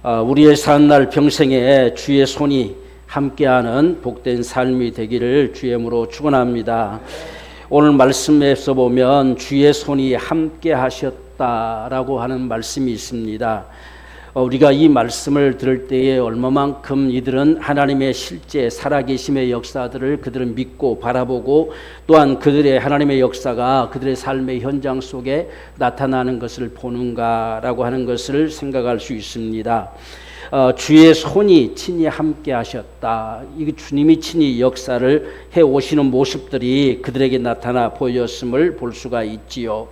우리의 사는 평생에 주의 손이 함께하는 복된 삶이 되기를 주의 이름으로 축원합니다. 오늘 말씀에서 보면 주의 손이 함께하셨다라고 하는 말씀이 있습니다. 우리가 이 말씀을 들을 때에 얼마만큼 이들은 하나님의 실제 살아계심의 역사들을 그들은 믿고 바라보고 또한 그들의 하나님의 역사가 그들의 삶의 현장 속에 나타나는 것을 보는가라고 하는 것을 생각할 수 있습니다. 주의 손이 친히 함께 하셨다. 이게 주님이 친히 역사를 해 오시는 모습들이 그들에게 나타나 보였음을 볼 수가 있지요.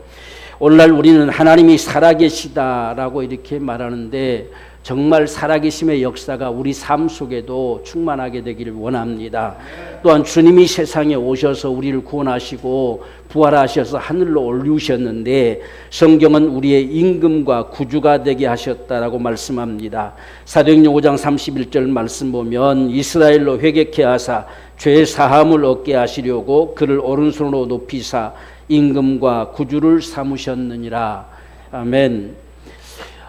오늘날 우리는 하나님이 살아계시다라고 이렇게 말하는데 정말 살아계심의 역사가 우리 삶 속에도 충만하게 되기를 원합니다. 또한 주님이 세상에 오셔서 우리를 구원하시고 부활하셔서 하늘로 올리셨는데 성경은 우리의 임금과 구주가 되게 하셨다라고 말씀합니다. 사도행전 5장 31절 말씀 보면 이스라엘로 회개케 하사 죄 사함을 얻게 하시려고 그를 오른손으로 높이사 임금과 구주를 삼으셨느니라. 아멘.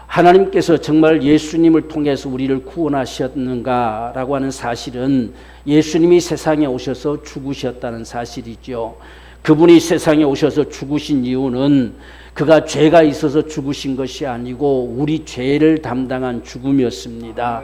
하나님께서 정말 예수님을 통해서 우리를 구원하셨는가라고 하는 사실은 예수님이 세상에 오셔서 죽으셨다는 사실이죠. 그분이 세상에 오셔서 죽으신 이유는 그가 죄가 있어서 죽으신 것이 아니고 우리 죄를 담당한 죽음이었습니다.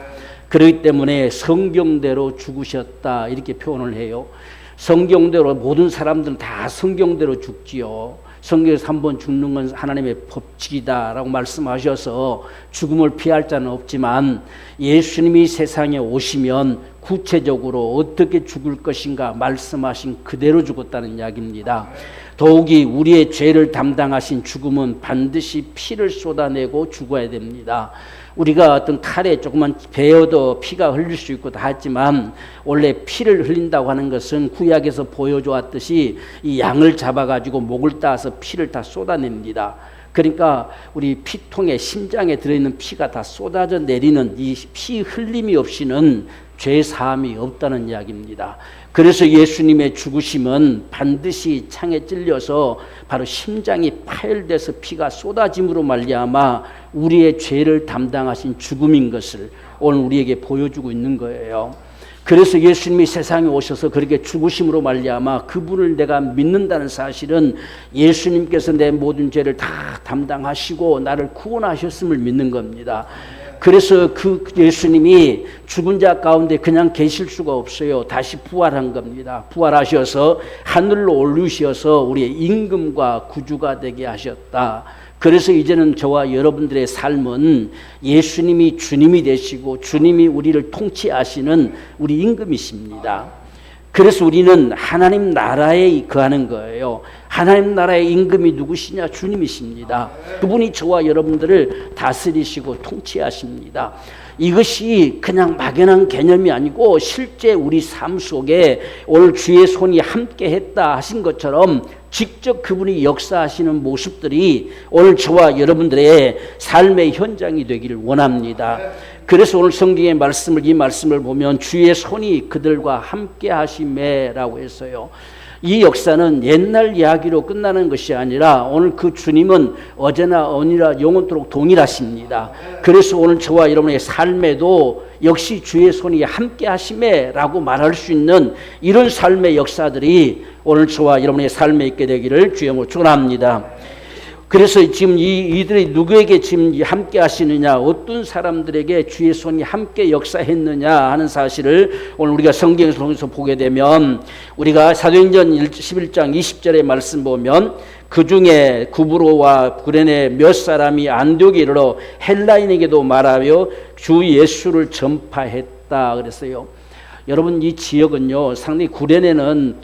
그렇기 때문에 성경대로 죽으셨다 이렇게 표현을 해요. 성경대로 모든 사람들은 다 성경대로 죽지요. 성경에서 한번 죽는 건 하나님의 법칙이다라고 말씀하셔서 죽음을 피할 자는 없지만 예수님이 세상에 오시면 구체적으로 어떻게 죽을 것인가 말씀하신 그대로 죽었다는 이야기입니다. 더욱이 우리의 죄를 담당하신 죽음은 반드시 피를 쏟아내고 죽어야 됩니다. 우리가 어떤 칼에 조그만 베어도 피가 흘릴 수 있고 다 했지만 원래 피를 흘린다고 하는 것은 구약에서 보여주었듯이 이 양을 잡아가지고 목을 따서 피를 다 쏟아냅니다. 그러니까 우리 피통에 심장에 들어있는 피가 다 쏟아져 내리는 이 피 흘림이 없이는 죄 사함이 없다는 이야기입니다. 그래서 예수님의 죽으심은 반드시 창에 찔려서 바로 심장이 파열돼서 피가 쏟아짐으로 말미암아 우리의 죄를 담당하신 죽음인 것을 오늘 우리에게 보여주고 있는 거예요. 그래서 예수님이 세상에 오셔서 그렇게 죽으심으로 말미암아 그분을 내가 믿는다는 사실은 예수님께서 내 모든 죄를 다 담당하시고 나를 구원하셨음을 믿는 겁니다. 그래서 그 예수님이 죽은 자 가운데 그냥 계실 수가 없어요. 다시 부활한 겁니다. 부활하셔서 하늘로 올리셔서 우리의 임금과 구주가 되게 하셨다. 그래서 이제는 저와 여러분들의 삶은 예수님이 주님이 되시고 주님이 우리를 통치하시는 우리 임금이십니다. 그래서 우리는 하나님 나라에 거하는 거예요. 하나님 나라의 임금이 누구시냐? 주님이십니다. 그분이 저와 여러분들을 다스리시고 통치하십니다. 이것이 그냥 막연한 개념이 아니고 실제 우리 삶 속에 오늘 주의 손이 함께 했다 하신 것처럼 직접 그분이 역사하시는 모습들이 오늘 저와 여러분들의 삶의 현장이 되기를 원합니다. 그래서 오늘 성경의 이 말씀을 보면 주의 손이 그들과 함께 하심에라고 했어요. 이 역사는 옛날 이야기로 끝나는 것이 아니라 오늘 그 주님은 어제나 오늘이나 영원토록 동일하십니다. 그래서 오늘 저와 여러분의 삶에도 역시 주의 손이 함께 하심에라고 말할 수 있는 이런 삶의 역사들이 오늘 저와 여러분의 삶에 있게 되기를 주의 이름으로 축원합니다. 그래서 지금 이들이 누구에게 지금 함께 하시느냐, 어떤 사람들에게 주의 손이 함께 역사했느냐 하는 사실을 오늘 우리가 성경에서 통해서 보게 되면 우리가 사도행전 11장 20절의 말씀 보면 그 중에 구브로와 구레네 몇 사람이 안디옥에 이르러 헬라인에게도 말하여 주 예수를 전파했다 그랬어요. 여러분 이 지역은요 상당히 구레네는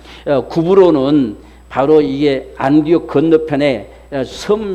구브로는 바로 이게 안디옥 건너편에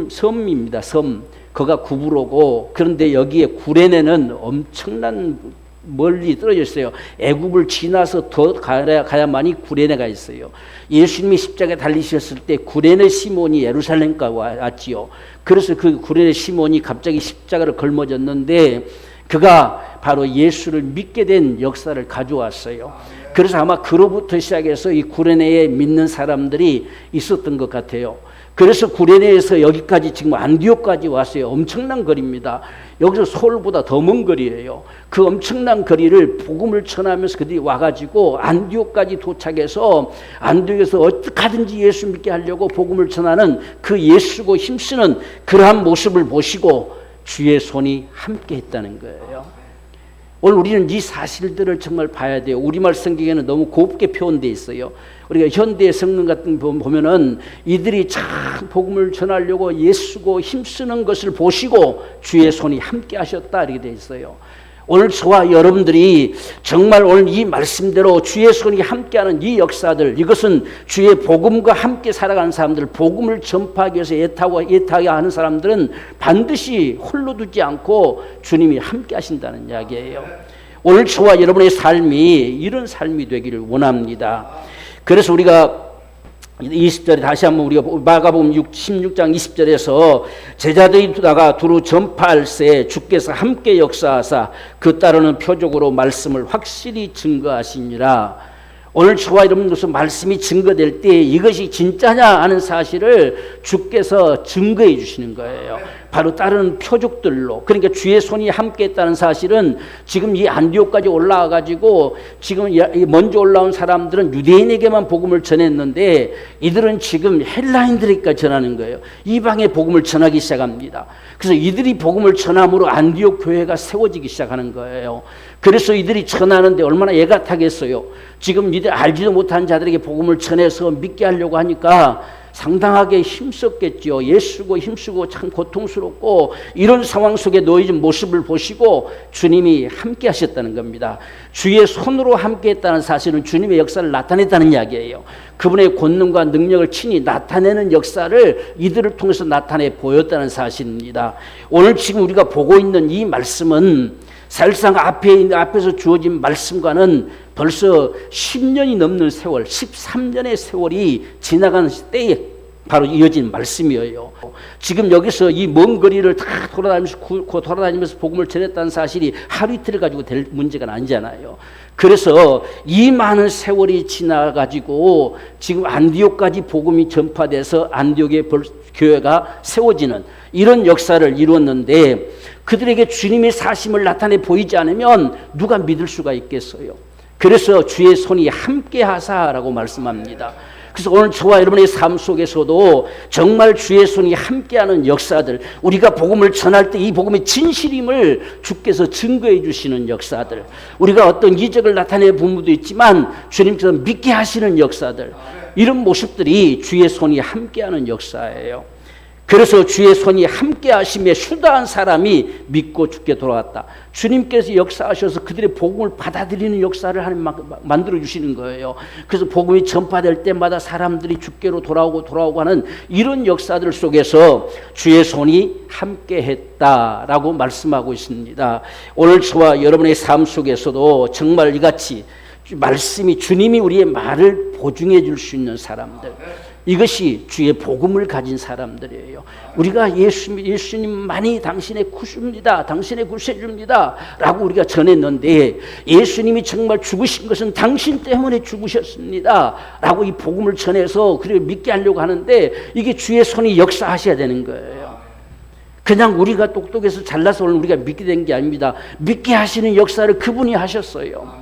섬입니다. 섬. 거가 구브로고 그런데 여기에 구레네는 엄청난 멀리 떨어져 있어요. 애굽을 지나서 더 가야만이 구레네가 있어요. 예수님이 십자가에 달리셨을 때 구레네 시몬이 예루살렘까지 왔지요. 그래서 그 구레네 시몬이 갑자기 십자가를 걸머졌는데 그가 바로 예수를 믿게 된 역사를 가져왔어요. 그래서 아마 그로부터 시작해서 이 구레네에 믿는 사람들이 있었던 것 같아요. 그래서 구레네에서 여기까지 지금 안디옥까지 왔어요. 엄청난 거리입니다. 여기서 서울보다 더 먼 거리예요. 그 엄청난 거리를 복음을 전하면서 그들이 와가지고 안디옥까지 도착해서 안디옥에서 어떻게든지 예수 믿게 하려고 복음을 전하는 그 예수고 힘쓰는 그러한 모습을 보시고 주의 손이 함께 했다는 거예요. 오늘 우리는 이 사실들을 정말 봐야 돼요. 우리말 성경에는 너무 곱게 표현되어 있어요. 우리가 현대 성경 같은 거 보면은 이들이 참 복음을 전하려고 예수고 힘쓰는 것을 보시고 주의 손이 함께 하셨다 이렇게 되어 있어요. 오늘 저와 여러분들이 정말 오늘 이 말씀대로 주의 손이 함께하는 이 역사들, 이것은 주의 복음과 함께 살아가는 사람들, 복음을 전파하기 위해서 애타게 하는 사람들은 반드시 홀로 두지 않고 주님이 함께 하신다는 이야기예요. 오늘 저와 여러분의 삶이 이런 삶이 되기를 원합니다. 그래서 우리가 20절에 다시 한번 우리가 마가복음 16장 20절에서 제자들이 나가 두루 전파할새 주께서 함께 역사하사 그 따르는 표적으로 말씀을 확실히 증거하시니라. 오늘 저와 여러분께서 말씀이 증거될 때 이것이 진짜냐 하는 사실을 주께서 증거해 주시는 거예요. 바로 다른 표적들로. 그러니까 주의 손이 함께 했다는 사실은 지금 이 안디옥까지 올라와 가지고 지금 먼저 올라온 사람들은 유대인에게만 복음을 전했는데 이들은 지금 헬라인들에게까지 전하는 거예요. 이방의 복음을 전하기 시작합니다. 그래서 이들이 복음을 전함으로 안디옥 교회가 세워지기 시작하는 거예요. 그래서 이들이 전하는데 얼마나 애가 타겠어요. 지금 이들 알지도 못한 자들에게 복음을 전해서 믿게 하려고 하니까 상당하게 힘썼겠죠. 예수고 힘쓰고 참 고통스럽고 이런 상황 속에 놓여진 모습을 보시고 주님이 함께 하셨다는 겁니다. 주의 손으로 함께 했다는 사실은 주님의 역사를 나타냈다는 이야기예요. 그분의 권능과 능력을 친히 나타내는 역사를 이들을 통해서 나타내 보였다는 사실입니다. 오늘 지금 우리가 보고 있는 이 말씀은 사실상 앞에서 주어진 말씀과는 벌써 10년이 넘는 세월, 13년의 세월이 지나간 때에 바로 이어진 말씀이에요. 지금 여기서 이 먼 거리를 다 돌아다니면서 복음을 전했다는 사실이 하루 이틀을 가지고 될 문제가 아니잖아요. 그래서 이 많은 세월이 지나가지고 지금 안디옥까지 복음이 전파돼서 안디옥의 교회가 세워지는 이런 역사를 이루었는데 그들에게 주님의 사심을 나타내 보이지 않으면 누가 믿을 수가 있겠어요. 그래서 주의 손이 함께 하사라고 말씀합니다. 그래서 오늘 저와 여러분의 삶 속에서도 정말 주의 손이 함께하는 역사들, 우리가 복음을 전할 때 이 복음의 진실임을 주께서 증거해 주시는 역사들, 우리가 어떤 이적을 나타내 본 분도 있지만 주님께서 믿게 하시는 역사들, 이런 모습들이 주의 손이 함께하는 역사예요. 그래서 주의 손이 함께 하심에 수다한 사람이 믿고 죽게 돌아왔다. 주님께서 역사하셔서 그들의 복음을 받아들이는 역사를 하나님 만들어 주시는 거예요. 그래서 복음이 전파될 때마다 사람들이 주께로 돌아오고 하는 이런 역사들 속에서 주의 손이 함께 했다라고 말씀하고 있습니다. 오늘 저와 여러분의 삶 속에서도 정말 이같이 말씀이 주님이 우리의 말을 보증해 줄 수 있는 사람들, 이것이 주의 복음을 가진 사람들이에요. 우리가 예수님만이 당신의 구주입니다, 당신의 구세주입니다 라고 우리가 전했는데 예수님이 정말 죽으신 것은 당신 때문에 죽으셨습니다 라고 이 복음을 전해서 그리고 믿게 하려고 하는데 이게 주의 손이 역사하셔야 되는 거예요. 그냥 우리가 똑똑해서 잘나서 오늘 우리가 믿게 된 게 아닙니다. 믿게 하시는 역사를 그분이 하셨어요.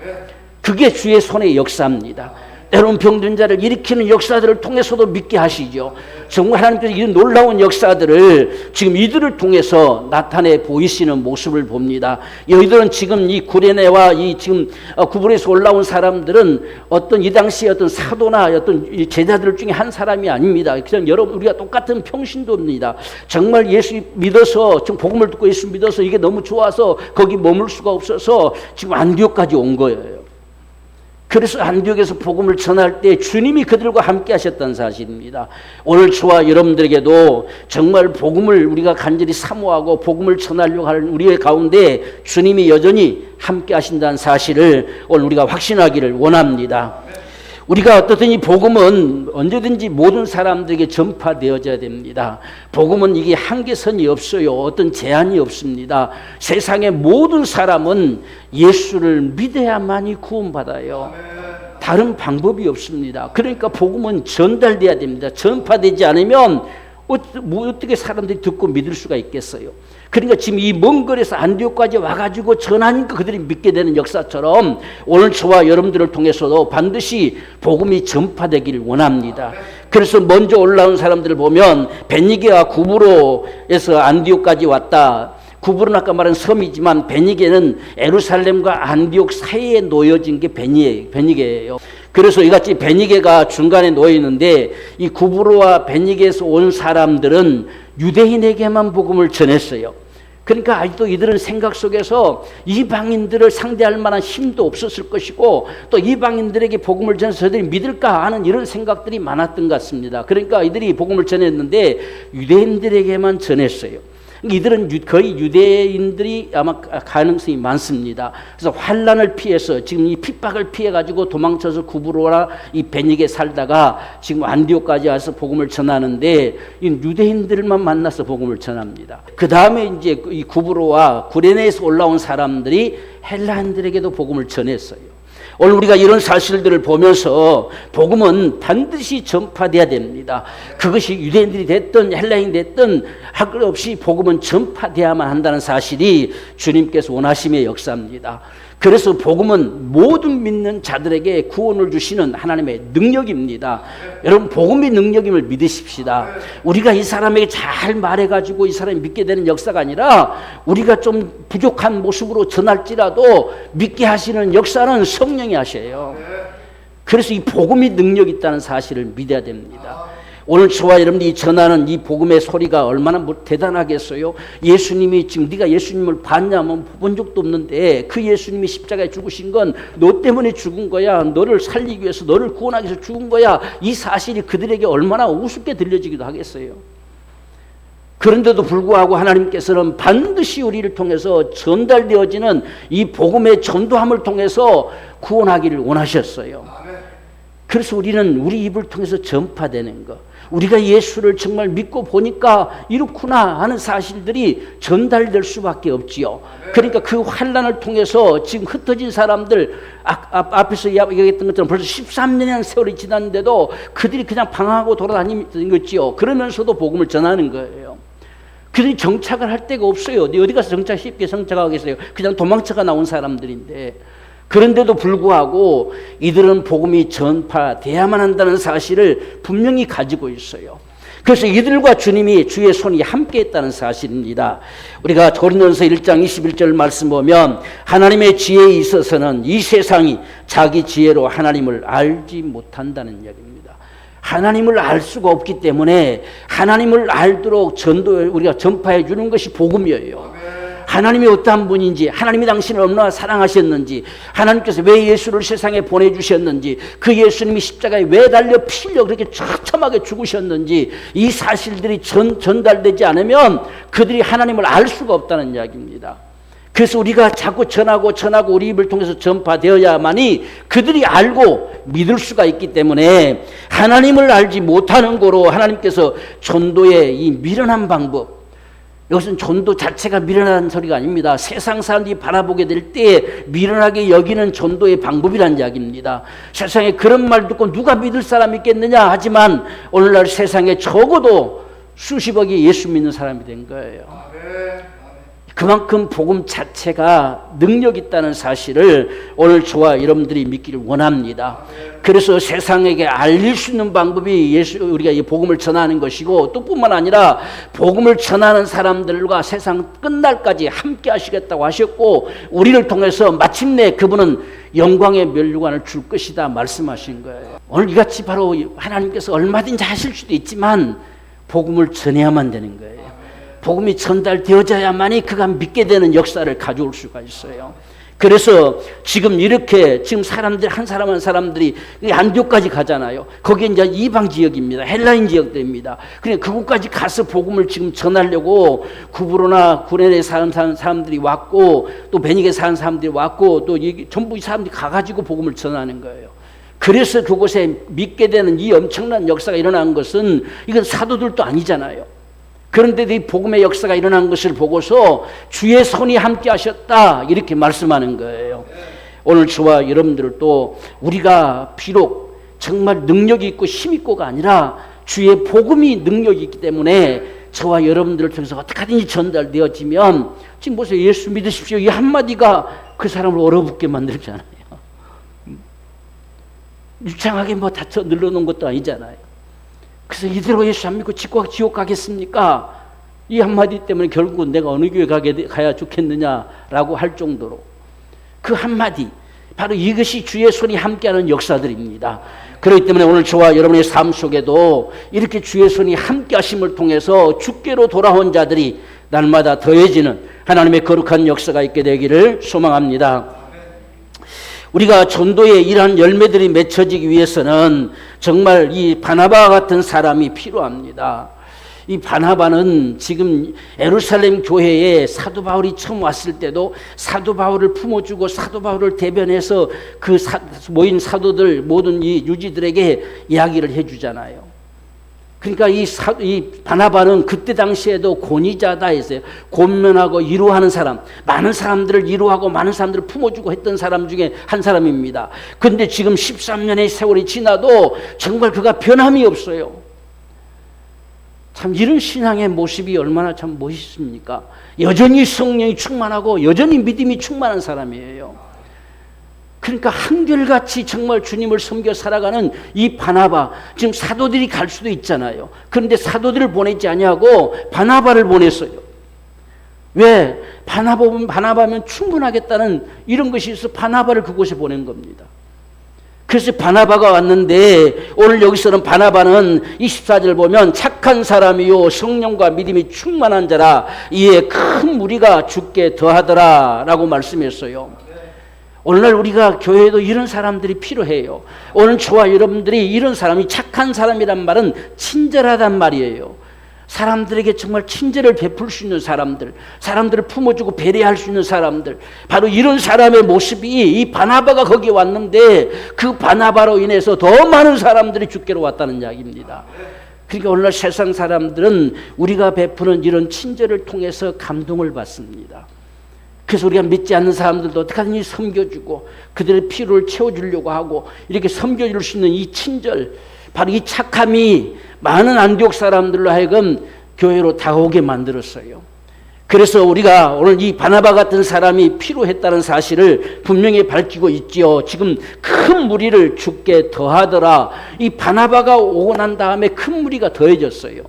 그게 주의 손의 역사입니다. 때로는 병든 자를 일으키는 역사들을 통해서도 믿게 하시죠. 정말 하나님께서 이런 놀라운 역사들을 지금 이들을 통해서 나타내 보이시는 모습을 봅니다. 이들은 지금 이 구레네와 이 지금 구분에서 올라온 사람들은 어떤 이 당시에 어떤 사도나 어떤 제자들 중에 한 사람이 아닙니다. 그냥 여러분 우리가 똑같은 평신도입니다. 정말 예수 믿어서 지금 복음을 듣고 예수 믿어서 이게 너무 좋아서 거기 머물 수가 없어서 지금 안디옥까지 온 거예요. 그래서 안디옥에서 복음을 전할 때 주님이 그들과 함께 하셨다는 사실입니다. 오늘 저와 여러분들에게도 정말 복음을 우리가 간절히 사모하고 복음을 전하려고 하는 우리의 가운데 주님이 여전히 함께 하신다는 사실을 오늘 우리가 확신하기를 원합니다. 우리가 어떻든 이 복음은 언제든지 모든 사람들에게 전파되어져야 됩니다. 복음은 이게 한계선이 없어요. 어떤 제한이 없습니다. 세상의 모든 사람은 예수를 믿어야만이 구원받아요. 다른 방법이 없습니다. 그러니까 복음은 전달돼야 됩니다. 전파되지 않으면 어떻게 사람들이 듣고 믿을 수가 있겠어요? 그러니까 지금 이 먼 거리에서 안디옥까지 와가지고 전하니까 그들이 믿게 되는 역사처럼 오늘 저와 여러분들을 통해서도 반드시 복음이 전파되기를 원합니다. 그래서 먼저 올라온 사람들을 보면 베니게와 구브로에서 안디옥까지 왔다. 구브로는 아까 말한 섬이지만 베니게는 예루살렘과 안디옥 사이에 놓여진 게 베니게예요. 그래서 이같이 베니게가 중간에 놓여 있는데 이 구브로와 베니게에서 온 사람들은 유대인에게만 복음을 전했어요. 그러니까 아직도 이들은 생각 속에서 이방인들을 상대할 만한 힘도 없었을 것이고 또 이방인들에게 복음을 전해서 저들이 믿을까 하는 이런 생각들이 많았던 것 같습니다. 그러니까 이들이 복음을 전했는데 유대인들에게만 전했어요. 이들은 거의 유대인들이 아마 가능성이 많습니다. 그래서 환란을 피해서 지금 이 핍박을 피해가지고 도망쳐서 구브로나 이 베니게 살다가 지금 안디옥까지 와서 복음을 전하는데 이 유대인들만 만나서 복음을 전합니다. 그 다음에 이제 이 구브로와 구레네에서 올라온 사람들이 헬라인들에게도 복음을 전했어요. 오늘 우리가 이런 사실들을 보면서 복음은 반드시 전파돼야 됩니다. 그것이 유대인들이 됐든 헬라인이 됐든 할 것 없이 복음은 전파돼야만 한다는 사실이 주님께서 원하심의 역사입니다. 그래서 복음은 모든 믿는 자들에게 구원을 주시는 하나님의 능력입니다. 여러분 복음의 능력임을 믿으십시다. 우리가 이 사람에게 잘 말해가지고 이 사람이 믿게 되는 역사가 아니라 우리가 좀 부족한 모습으로 전할지라도 믿게 하시는 역사는 성령이 하셔요. 그래서 이 복음의 능력이 있다는 사실을 믿어야 됩니다. 오늘 저와 여러분들이 전하는 이 복음의 소리가 얼마나 대단하겠어요? 예수님이 지금 네가 예수님을 봤냐면 본 적도 없는데 그 예수님이 십자가에 죽으신 건 너 때문에 죽은 거야. 너를 살리기 위해서 너를 구원하기 위해서 죽은 거야. 이 사실이 그들에게 얼마나 우습게 들려지기도 하겠어요. 그런데도 불구하고 하나님께서는 반드시 우리를 통해서 전달되어지는 이 복음의 전도함을 통해서 구원하기를 원하셨어요. 그래서 우리는 우리 입을 통해서 전파되는 것, 우리가 예수를 정말 믿고 보니까 이렇구나 하는 사실들이 전달될 수밖에 없지요. 그러니까 그 환난을 통해서 지금 흩어진 사람들 앞에서 이야기했던 것처럼 벌써 13년이라는 세월이 지났는데도 그들이 그냥 방황하고 돌아다니는 거지요. 그러면서도 복음을 전하는 거예요. 그들이 정착을 할 데가 없어요. 어디 가서 쉽게 정착하겠어요. 그냥 도망쳐가 나온 사람들인데 그런데도 불구하고 이들은 복음이 전파돼야만 한다는 사실을 분명히 가지고 있어요. 그래서 이들과 주님이 주의 손이 함께 했다는 사실입니다. 우리가 고린도전서 1장 21절 말씀 보면 하나님의 지혜에 있어서는 이 세상이 자기 지혜로 하나님을 알지 못한다는 이야기입니다. 하나님을 알 수가 없기 때문에 하나님을 알도록 우리가 전파해 주는 것이 복음이에요. 하나님이 어떠한 분인지, 하나님이 당신을 얼마나 사랑하셨는지, 하나님께서 왜 예수를 세상에 보내주셨는지, 그 예수님이 십자가에 왜 달려 피 흘려 그렇게 처참하게 죽으셨는지 이 사실들이 전달되지 않으면 그들이 하나님을 알 수가 없다는 이야기입니다. 그래서 우리가 자꾸 전하고 우리 입을 통해서 전파되어야만이 그들이 알고 믿을 수가 있기 때문에 하나님을 알지 못하는 거로 하나님께서 전도의 이 미련한 방법, 이것은 전도 자체가 미련한 소리가 아닙니다. 세상 사람들이 바라보게 될 때 미련하게 여기는 전도의 방법이라는 이야기입니다. 세상에 그런 말 듣고 누가 믿을 사람이 있겠느냐 하지만 오늘날 세상에 적어도 수십억이 예수 믿는 사람이 된 거예요. 그만큼 복음 자체가 능력 있다는 사실을 오늘 저와 여러분들이 믿기를 원합니다. 그래서 세상에게 알릴 수 있는 방법이 우리가 이 복음을 전하는 것이고 또 뿐만 아니라 복음을 전하는 사람들과 세상 끝날까지 함께 하시겠다고 하셨고 우리를 통해서 마침내 그분은 영광의 면류관을 줄 것이다 말씀하신 거예요. 오늘 이같이 바로 하나님께서 얼마든지 하실 수도 있지만 복음을 전해야만 되는 거예요. 복음이 전달되어져야만이 그가 믿게 되는 역사를 가져올 수가 있어요. 그래서 지금 사람들 한 사람 한 사람들이 안디옥까지 가잖아요. 거기 이제 이방 지역입니다. 헬라인 지역들입니다. 그러니까 그곳까지 가서 복음을 지금 전하려고 구브로나 구레네 사는 사람들이 왔고 또 베니게 사는 사람들이 왔고 또 전부 이 사람들이 가가지고 복음을 전하는 거예요. 그래서 그곳에 믿게 되는 이 엄청난 역사가 일어난 것은 이건 사도들도 아니잖아요. 그런데도 이 복음의 역사가 일어난 것을 보고서 주의 손이 함께 하셨다 이렇게 말씀하는 거예요. 오늘 저와 여러분들도 우리가 비록 정말 능력이 있고 힘 있고가 아니라 주의 복음이 능력이 있기 때문에 저와 여러분들을 통해서 어떻게든지 전달되어지면 지금 보세요. 예수 믿으십시오. 이 한마디가 그 사람을 얼어붙게 만들잖아요. 유창하게 뭐 다쳐 늘러놓은 것도 아니잖아요. 그래서 이대로 예수 안 믿고 지옥 가겠습니까? 이 한마디 때문에 결국은 내가 어느 교회 가야 좋겠느냐라고 할 정도로 그 한마디, 바로 이것이 주의 손이 함께하는 역사들입니다. 그렇기 때문에 오늘 저와 여러분의 삶 속에도 이렇게 주의 손이 함께하심을 통해서 주께로 돌아온 자들이 날마다 더해지는 하나님의 거룩한 역사가 있게 되기를 소망합니다. 우리가 전도의 이러한 열매들이 맺혀지기 위해서는 정말 이 바나바와 같은 사람이 필요합니다. 이 바나바는 지금 예루살렘 교회에 사도 바울이 처음 왔을 때도 사도 바울을 품어주고 사도 바울을 대변해서 그 모인 사도들 모든 이 유지들에게 이야기를 해주잖아요. 그러니까 이 바나바는 그때 당시에도 권위자다 했어요. 권면하고 위로하는 사람, 많은 사람들을 위로하고 많은 사람들을 품어주고 했던 사람 중에 한 사람입니다. 그런데 지금 13년의 세월이 지나도 정말 그가 변함이 없어요. 참 이런 신앙의 모습이 얼마나 참 멋있습니까? 여전히 성령이 충만하고 여전히 믿음이 충만한 사람이에요. 그러니까 한결같이 정말 주님을 섬겨 살아가는 이 바나바, 지금 사도들이 갈 수도 있잖아요. 그런데 사도들을 보내지 아니하고 바나바를 보냈어요. 왜? 바나바면 충분하겠다는 이런 것이 있어서 바나바를 그곳에 보낸 겁니다. 그래서 바나바가 왔는데 오늘 여기서는 바나바는 24절 보면 착한 사람이요 성령과 믿음이 충만한 자라 이에 큰 무리가 죽게 더하더라 라고 말씀했어요. 오늘날 우리가 교회에도 이런 사람들이 필요해요. 오늘 저와 여러분들이 이런 사람이 착한 사람이란 말은 친절하단 말이에요. 사람들에게 정말 친절을 베풀 수 있는 사람들, 사람들을 품어주고 배려할 수 있는 사람들, 바로 이런 사람의 모습이 이 바나바가 거기에 왔는데 그 바나바로 인해서 더 많은 사람들이 주께로 왔다는 이야기입니다. 그러니까 오늘날 세상 사람들은 우리가 베푸는 이런 친절을 통해서 감동을 받습니다. 그래서 우리가 믿지 않는 사람들도 어떻게든지 섬겨주고 그들의 필요를 채워주려고 하고 이렇게 섬겨줄 수 있는 이 친절, 바로 이 착함이 많은 안디옥 사람들로 하여금 교회로 다가오게 만들었어요. 그래서 우리가 오늘 이 바나바 같은 사람이 필요했다는 사실을 분명히 밝히고 있지요. 지금 큰 무리를 죽게 더하더라. 이 바나바가 오고 난 다음에 큰 무리가 더해졌어요.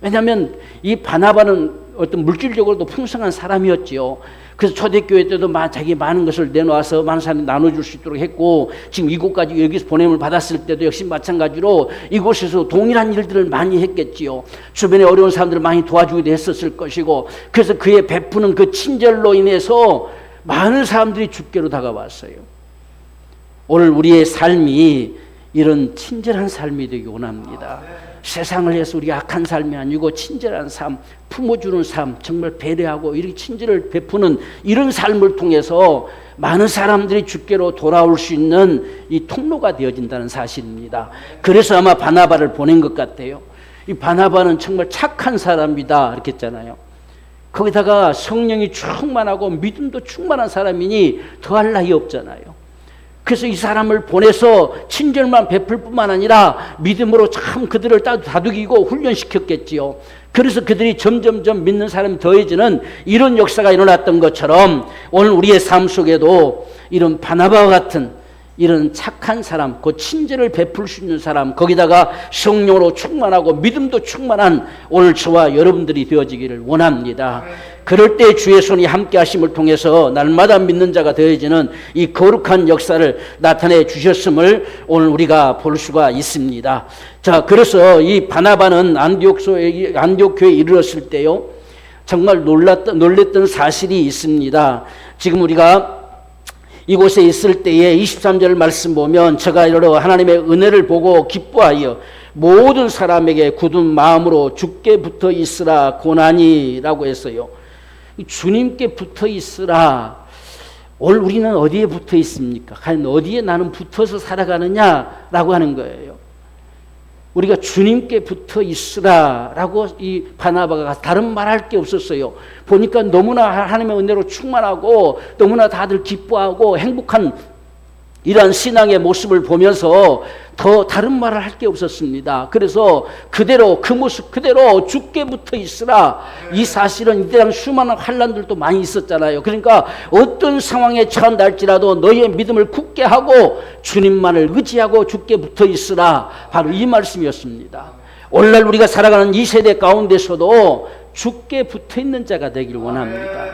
왜냐하면 이 바나바는 어떤 물질적으로도 풍성한 사람이었지요. 그래서 초대교회 때도 자기 많은 것을 내놓아서 많은 사람이 나눠줄 수 있도록 했고, 지금 이곳까지 여기서 보냄을 받았을 때도 역시 마찬가지로 이곳에서 동일한 일들을 많이 했겠지요. 주변에 어려운 사람들을 많이 도와주기도 했었을 것이고, 그래서 그의 베푸는 그 친절로 인해서 많은 사람들이 주께로 다가왔어요. 오늘 우리의 삶이 이런 친절한 삶이 되기 원합니다. 세상을 위해서 우리가 악한 삶이 아니고 친절한 삶, 품어주는 삶, 정말 배려하고 이렇게 친절을 베푸는 이런 삶을 통해서 많은 사람들이 주께로 돌아올 수 있는 이 통로가 되어진다는 사실입니다. 그래서 아마 바나바를 보낸 것 같아요. 이 바나바는 정말 착한 사람이다 이렇게 했잖아요. 거기다가 성령이 충만하고 믿음도 충만한 사람이니 더할 나위 없잖아요. 그래서 이 사람을 보내서 친절만 베풀 뿐만 아니라 믿음으로 참 그들을 다독이고 훈련시켰겠지요. 그래서 그들이 점점점 믿는 사람이 더해지는 이런 역사가 일어났던 것처럼 오늘 우리의 삶 속에도 이런 바나바와 같은 이런 착한 사람, 그 친절을 베풀 수 있는 사람, 거기다가 성령으로 충만하고 믿음도 충만한 오늘 저와 여러분들이 되어지기를 원합니다. 그럴 때 주의 손이 함께 하심을 통해서 날마다 믿는 자가 되어지는 이 거룩한 역사를 나타내 주셨음을 오늘 우리가 볼 수가 있습니다. 자, 그래서 이 바나바는 안디옥 교회에 이르렀을 때요, 정말 놀랬던 사실이 있습니다. 지금 우리가 이곳에 있을 때에 23절 말씀 보면 저가 이르러 하나님의 은혜를 보고 기뻐하여 모든 사람에게 굳은 마음으로 주께 붙어 있으라 고나니라고 했어요. 주님께 붙어 있으라. 오늘 우리는 어디에 붙어 있습니까? 과연 어디에 나는 붙어서 살아가느냐라고 하는 거예요. 우리가 주님께 붙어 있으라라고 이 바나바가 다른 말할 게 없었어요. 보니까 너무나 하나님의 은혜로 충만하고 너무나 다들 기뻐하고 행복한 이러한 신앙의 모습을 보면서 더 다른 말을 할 게 없었습니다. 그래서 그대로 그 모습 그대로 죽게 붙어 있으라. 이 사실은 이때랑 수많은 환난들도 많이 있었잖아요. 그러니까 어떤 상황에 처한다 할지라도 너희의 믿음을 굳게 하고 주님만을 의지하고 죽게 붙어 있으라. 바로 이 말씀이었습니다. 오늘날 우리가 살아가는 이 세대 가운데서도 죽게 붙어 있는 자가 되길 원합니다.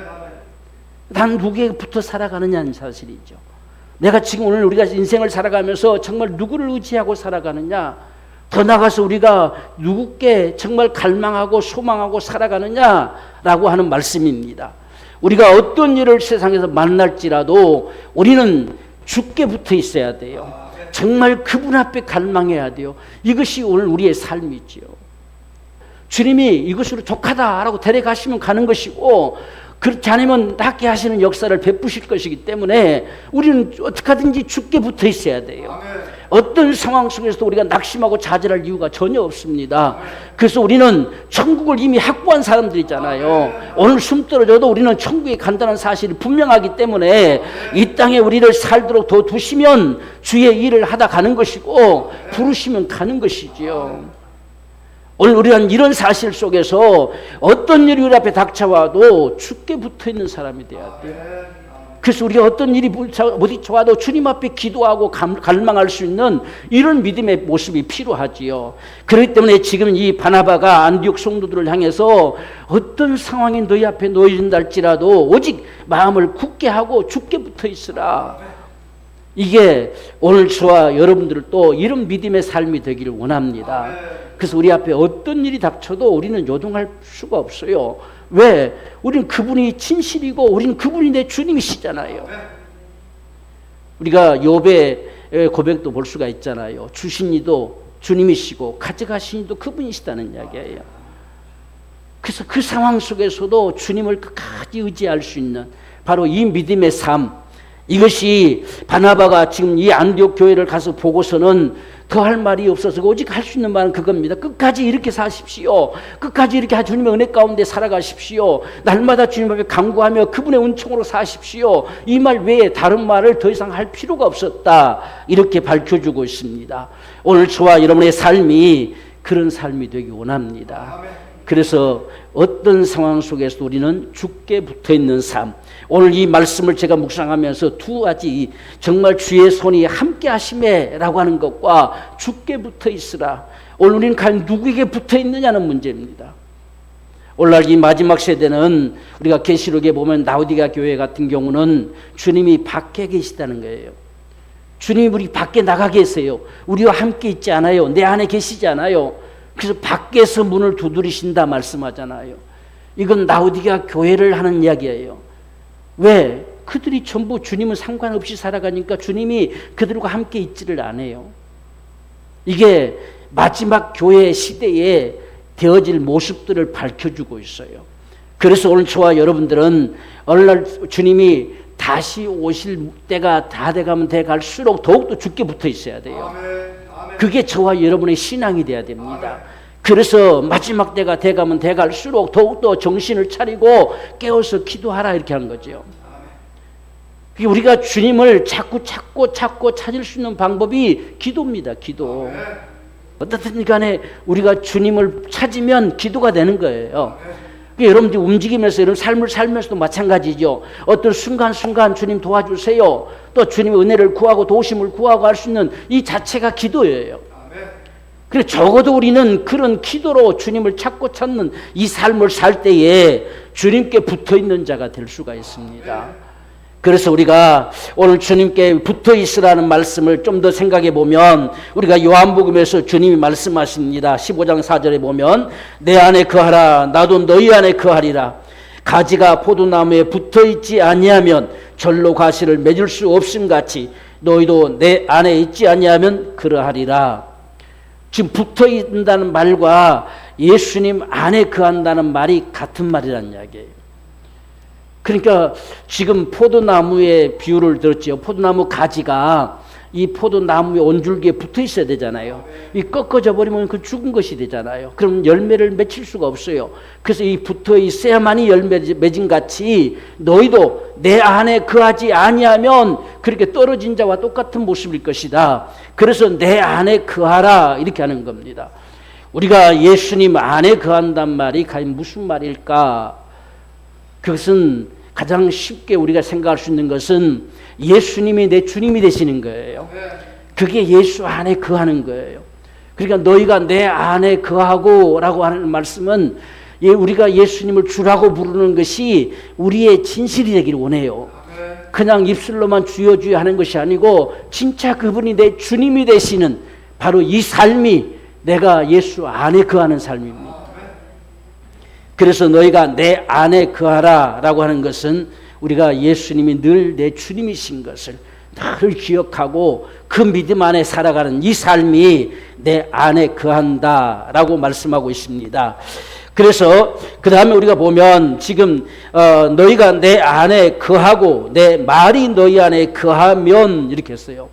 난 누구에 붙어 살아가느냐는 사실이죠. 내가 지금 오늘 우리가 인생을 살아가면서 정말 누구를 의지하고 살아가느냐, 더 나아가서 우리가 누구께 정말 갈망하고 소망하고 살아가느냐라고 하는 말씀입니다. 우리가 어떤 일을 세상에서 만날지라도 우리는 죽게 붙어 있어야 돼요. 정말 그분 앞에 갈망해야 돼요. 이것이 오늘 우리의 삶이지요. 주님이 이것으로 족하다라고 데려가시면 가는 것이고, 그렇지 않으면 낫게 하시는 역사를 베푸실 것이기 때문에 우리는 어떻게 하든지 죽게 붙어 있어야 돼요. 어떤 상황 속에서도 우리가 낙심하고 좌절할 이유가 전혀 없습니다. 그래서 우리는 천국을 이미 확보한 사람들이잖아요. 오늘 숨 떨어져도 우리는 천국에 간다는 사실이 분명하기 때문에 이 땅에 우리를 살도록 더 두시면 주의 일을 하다 가는 것이고 부르시면 가는 것이지요. 오늘 우리는 이런 사실 속에서 어떤 일이 우리 앞에 닥쳐와도 죽게 붙어있는 사람이 돼야 돼요. 그래서 우리가 어떤 일이 부딪혀와도 주님 앞에 기도하고 갈망할 수 있는 이런 믿음의 모습이 필요하지요. 그렇기 때문에 지금 이 바나바가 안디옥 성도들을 향해서 어떤 상황이 너희 앞에 놓여진다 할지라도 오직 마음을 굳게 하고 죽게 붙어 있으라. 이게 오늘 저와 여러분들도 이런 믿음의 삶이 되기를 원합니다. 그래서 우리 앞에 어떤 일이 닥쳐도 우리는 요동할 수가 없어요. 왜? 우리는 그분이 진실이고 우리는 그분이 내 주님이시잖아요. 우리가 욥의 고백도 볼 수가 있잖아요. 주신 이도 주님이시고 가져가신 이도 그분이시다는 이야기예요. 그래서 그 상황 속에서도 주님을 끝까지 의지할 수 있는 바로 이 믿음의 삶, 이것이 바나바가 지금 이 안디옥 교회를 가서 보고서는 더 할 말이 없어서 오직 할 수 있는 말은 그겁니다. 끝까지 이렇게 사십시오. 끝까지 이렇게 주님의 은혜 가운데 살아가십시오. 날마다 주님 앞에 간구하며 그분의 은총으로 사십시오. 이 말 외에 다른 말을 더 이상 할 필요가 없었다. 이렇게 밝혀주고 있습니다. 오늘 저와 여러분의 삶이 그런 삶이 되기 원합니다. 그래서 어떤 상황 속에서 우리는 죽게 붙어있는 삶, 오늘 이 말씀을 제가 묵상하면서 두 가지 정말 주의 손이 함께 하심에라고 하는 것과 죽게 붙어 있으라. 오늘 우리는 과연 누구에게 붙어 있느냐는 문제입니다. 오늘날 이 마지막 세대는 우리가 계시록에 보면 라오디게아 교회 같은 경우는 주님이 밖에 계시다는 거예요. 주님이 우리 밖에 나가 계세요. 우리와 함께 있지 않아요. 내 안에 계시지 않아요. 그래서 밖에서 문을 두드리신다 말씀하잖아요. 이건 라오디게아 교회를 하는 이야기예요. 왜? 그들이 전부 주님은 상관없이 살아가니까 주님이 그들과 함께 있지를 않아요. 이게 마지막 교회 시대에 되어질 모습들을 밝혀주고 있어요. 그래서 오늘 저와 여러분들은 오늘날 주님이 다시 오실 때가 다 돼가면 돼갈수록 더욱더 죽게 붙어 있어야 돼요. 그게 저와 여러분의 신앙이 돼야 됩니다. 그래서 마지막 때가 돼가면 돼갈수록 더욱더 정신을 차리고 깨어서 기도하라 이렇게 하는 거죠. 우리가 주님을 자꾸 찾고 찾을 수 있는 방법이 기도입니다. 기도. 어떻든 간에 우리가 주님을 찾으면 기도가 되는 거예요. 여러분들이 움직이면서 이런 삶을 살면서도 마찬가지죠. 어떤 순간순간 주님 도와주세요. 또 주님의 은혜를 구하고 도우심을 구하고 할 수 있는 이 자체가 기도예요. 그래서 적어도 우리는 그런 기도로 주님을 찾는 이 삶을 살 때에 주님께 붙어있는 자가 될 수가 있습니다. 그래서 우리가 오늘 주님께 붙어 있으라는 말씀을 좀 더 생각해 보면 우리가 요한복음에서 주님이 말씀하십니다. 15장 4절에 보면 내 안에 거하라 나도 너희 안에 거하리라. 가지가 포도나무에 붙어 있지 아니하면 절로 가시를 맺을 수 없음 같이 너희도 내 안에 있지 아니하면 그러하리라. 지금 붙어 있다는 말과 예수님 안에 거한다는 말이 같은 말이라는 이야기예요. 그러니까 지금 포도나무의 비유를 들었죠. 포도나무 가지가 이 포도나무의 온줄기에 붙어 있어야 되잖아요. 이 꺾어져 버리면 그 죽은 것이 되잖아요. 그럼 열매를 맺힐 수가 없어요. 그래서 이 붙어 있어야만이 열매 맺은 같이 너희도 내 안에 거하지 아니하면 그렇게 떨어진 자와 똑같은 모습일 것이다. 그래서 내 안에 거하라 이렇게 하는 겁니다. 우리가 예수님 안에 거한단 말이 과연 무슨 말일까? 그것은 가장 쉽게 우리가 생각할 수 있는 것은 예수님이 내 주님이 되시는 거예요. 그게 예수 안에 거하는 거예요. 그러니까 너희가 내 안에 거하고 라고 하는 말씀은 우리가 예수님을 주라고 부르는 것이 우리의 진실이 되기를 원해요. 그냥 입술로만 주여 주여 하는 것이 아니고 진짜 그분이 내 주님이 되시는 바로 이 삶이 내가 예수 안에 거하는 삶입니다. 그래서 너희가 내 안에 거하라 라고 하는 것은 우리가 예수님이 늘 내 주님이신 것을 늘 기억하고 그 믿음 안에 살아가는 이 삶이 내 안에 거한다 라고 말씀하고 있습니다. 그래서 그 다음에 우리가 보면 지금 너희가 내 안에 거하고 내 말이 너희 안에 거하면 이렇게 했어요.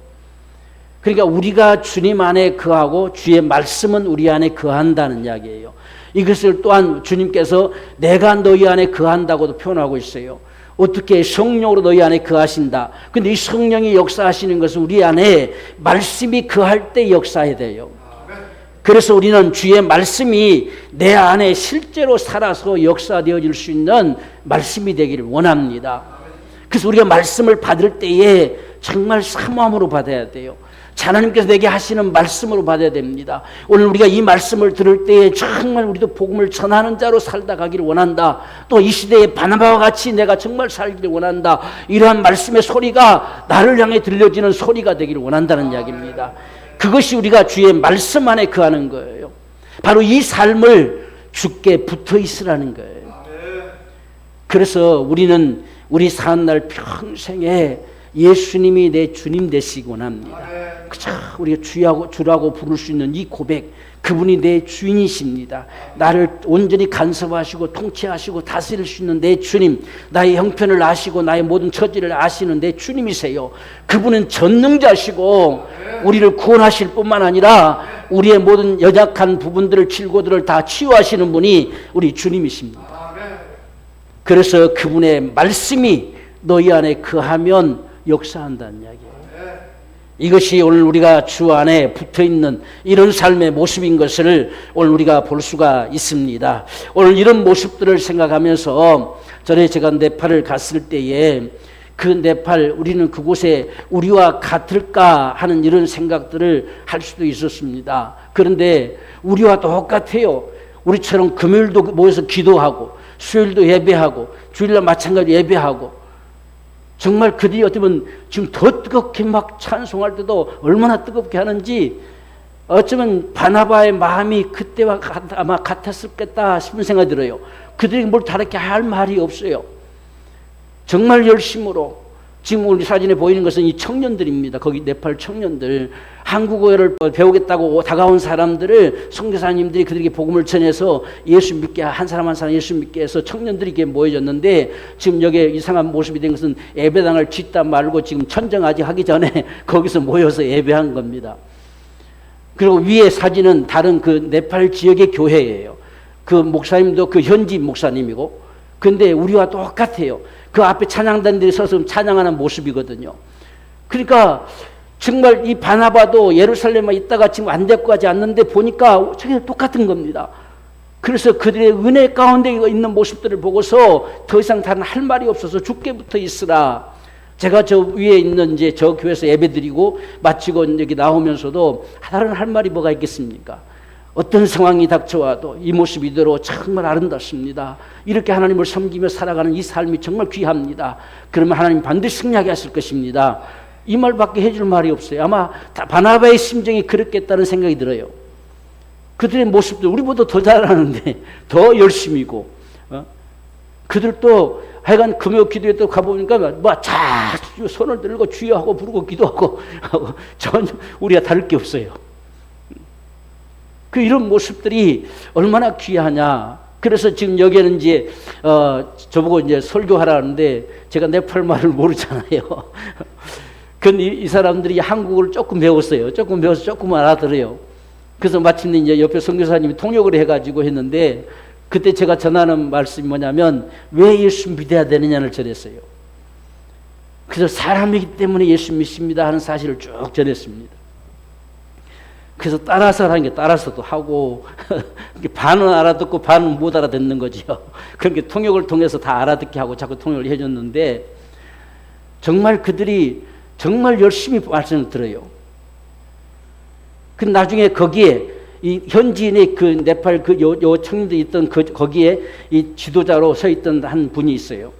그러니까 우리가 주님 안에 거하고 주의 말씀은 우리 안에 거한다는 이야기예요. 이것을 또한 주님께서 내가 너희 안에 거한다고도 표현하고 있어요. 어떻게 성령으로 너희 안에 거하신다. 근데 이 성령이 역사하시는 것은 우리 안에 말씀이 거할 때 역사해야 돼요. 그래서 우리는 주의 말씀이 내 안에 실제로 살아서 역사되어질 수 있는 말씀이 되기를 원합니다. 그래서 우리가 말씀을 받을 때에 정말 사모함으로 받아야 돼요. 하나님께서 내게 하시는 말씀으로 받아야 됩니다. 오늘 우리가 이 말씀을 들을 때에 정말 우리도 복음을 전하는 자로 살다 가기를 원한다. 또 이 시대의 바나바와 같이 내가 정말 살기를 원한다. 이러한 말씀의 소리가 나를 향해 들려지는 소리가 되기를 원한다는 이야기입니다. 그것이 우리가 주의 말씀 안에 거하는 거예요. 바로 이 삶을 주께 붙어 있으라는 거예요. 그래서 우리는 우리 사는 날 평생에 예수님이 내 주님 되시기 원합니다. 그저 우리가 주라고 부를 수 있는 이 고백, 그분이 내 주인이십니다. 나를 온전히 간섭하시고 통치하시고 다스릴 수 있는 내 주님, 나의 형편을 아시고 나의 모든 처지를 아시는 내 주님이세요. 그분은 전능자시고 우리를 구원하실 뿐만 아니라 우리의 모든 연약한 부분들을 질고들을 다 치유하시는 분이 우리 주님이십니다. 그래서 그분의 말씀이 너희 안에 거하면 역사한다는 이야기예요. 이것이 오늘 우리가 주 안에 붙어있는 이런 삶의 모습인 것을 오늘 우리가 볼 수가 있습니다. 오늘 이런 모습들을 생각하면서 전에 제가 네팔을 갔을 때에 그 네팔 우리는 그곳에 우리와 같을까 하는 이런 생각들을 할 수도 있었습니다. 그런데 우리와 똑같아요. 우리처럼 금요일도 모여서 기도하고 수요일도 예배하고 주일날 마찬가지로 예배하고 정말 그들이 어쩌면 지금 더 뜨겁게 막 찬송할 때도 얼마나 뜨겁게 하는지 어쩌면 바나바의 마음이 그때와 아마 같았을겠다 싶은 생각이 들어요. 그들이 뭘 다르게 할 말이 없어요. 정말 열심으로 지금 우리 사진에 보이는 것은 이 청년들입니다. 거기 네팔 청년들 한국어를 배우겠다고 다가온 사람들을 선교사님들이 그들에게 복음을 전해서 예수 믿게 한 사람 한 사람 예수 믿게 해서 청년들이 이렇게 모여졌는데 지금 여기에 이상한 모습이 된 것은 예배당을 짓다 말고 지금 천정 아직 하기 전에 거기서 모여서 예배한 겁니다. 그리고 위에 사진은 다른 그 네팔 지역의 교회예요. 그 목사님도 그 현지 목사님이고 근데 우리와 똑같아요. 그 앞에 찬양단들이 서서 찬양하는 모습이거든요. 그러니까 정말 이 바나바도 예루살렘에 있다가 지금 안 데리고 가지 않는데 보니까 저게 똑같은 겁니다. 그래서 그들의 은혜 가운데 있는 모습들을 보고서 더 이상 다른 할 말이 없어서 주께 붙어 있으라. 제가 저 위에 있는 이제 저 교회에서 예배드리고 마치고 여기 나오면서도 다른 할 말이 뭐가 있겠습니까? 어떤 상황이 닥쳐와도 이 모습 이대로 정말 아름답습니다. 이렇게 하나님을 섬기며 살아가는 이 삶이 정말 귀합니다. 그러면 하나님 반드시 승리하게 하실 것입니다. 이 말밖에 해줄 말이 없어요. 아마 바나바의 심정이 그렇겠다는 생각이 들어요. 그들의 모습도 우리보다 더 잘하는데 더 열심이고 그들도 하여간 금요 기도에 또 가보니까 자 손을 들고 주여하고 부르고 기도하고 전혀 우리가 다를 게 없어요. 그 이런 모습들이 얼마나 귀하냐. 그래서 지금 여기에는 이제 저보고 이제 설교하라 하는데 제가 네팔 말을 모르잖아요. 근데 이 사람들이 한국어를 조금 배웠어요. 조금 배워서 조금 알아들어요. 그래서 마침내 이제 옆에 선교사님이 통역을 해가지고 했는데 그때 제가 전하는 말씀이 뭐냐면 왜 예수 믿어야 되느냐를 전했어요. 그래서 사람이기 때문에 예수 믿습니다 하는 사실을 쭉 전했습니다. 그래서 따라서 하는 게 따라서도 하고 반은 알아듣고 반은 못 알아듣는 거죠. 그렇게 통역을 통해서 다 알아듣게 하고 자꾸 통역을 해줬는데 정말 그들이 정말 열심히 말씀을 들어요. 그 나중에 거기에 이 현지인의 그 네팔 요 청년들이 있던 거기에 이 지도자로 서 있던 한 분이 있어요.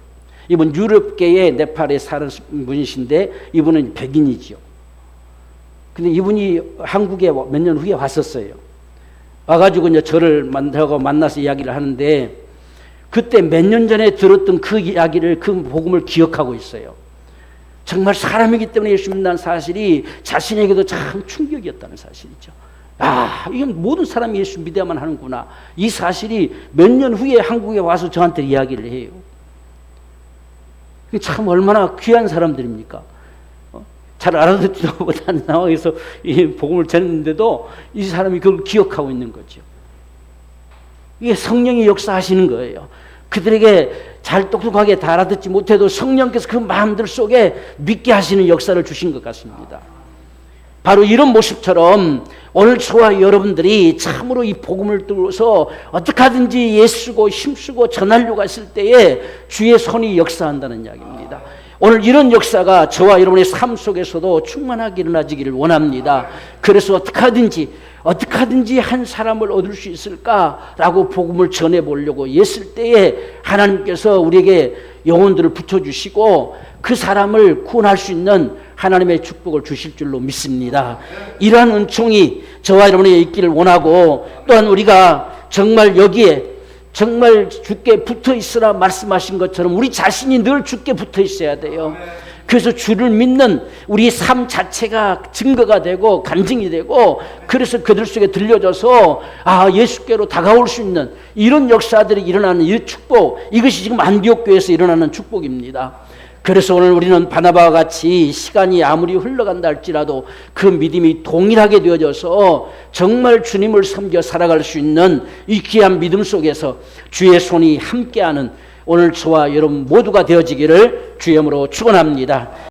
이분 유럽계의 네팔에 사는 분이신데 이분은 백인이죠. 근데 이분이 한국에 몇 년 후에 왔었어요. 와가지고 이제 저를 만나서 이야기를 하는데 그때 몇 년 전에 들었던 그 이야기를, 그 복음을 기억하고 있어요. 정말 사람이기 때문에 예수 믿는다는 사실이 자신에게도 참 충격이었다는 사실이죠. 아, 이건 모든 사람이 예수 믿어야만 하는구나. 이 사실이 몇 년 후에 한국에 와서 저한테 이야기를 해요. 참 얼마나 귀한 사람들입니까? 잘 알아듣지도 못하는 상황에서 이 복음을 전했는데도 이 사람이 그걸 기억하고 있는 거죠. 이게 성령이 역사하시는 거예요. 그들에게 잘 똑똑하게 다 알아듣지 못해도 성령께서 그 마음들 속에 믿게 하시는 역사를 주신 것 같습니다. 바로 이런 모습처럼 오늘 저와 여러분들이 참으로 이 복음을 들어서 어떻게 하든지 애쓰고 힘쓰고 전하려고 했을 때에 주의 손이 역사한다는 이야기입니다. 오늘 이런 역사가 저와 여러분의 삶 속에서도 충만하게 일어나지기를 원합니다. 그래서 어떻게 하든지 한 사람을 얻을 수 있을까라고 복음을 전해보려고 했을 때에 하나님께서 우리에게 영혼들을 붙여주시고 그 사람을 구원할 수 있는 하나님의 축복을 주실 줄로 믿습니다. 이러한 은총이 저와 여러분에게 있기를 원하고, 또한 우리가 정말 여기에 정말 주께 붙어 있으라 말씀하신 것처럼 우리 자신이 늘 주께 붙어 있어야 돼요. 그래서 주를 믿는 우리 삶 자체가 증거가 되고 간증이 되고, 그래서 그들 속에 들려져서 예수께로 다가올 수 있는 이런 역사들이 일어나는 이 축복, 이것이 지금 안디옥 교회에서 일어나는 축복입니다. 그래서 오늘 우리는 바나바와 같이 시간이 아무리 흘러간다 할지라도 그 믿음이 동일하게 되어져서 정말 주님을 섬겨 살아갈 수 있는 이 귀한 믿음 속에서 주의 손이 함께하는 오늘 저와 여러분 모두가 되어지기를 주의 이름으로 축원합니다.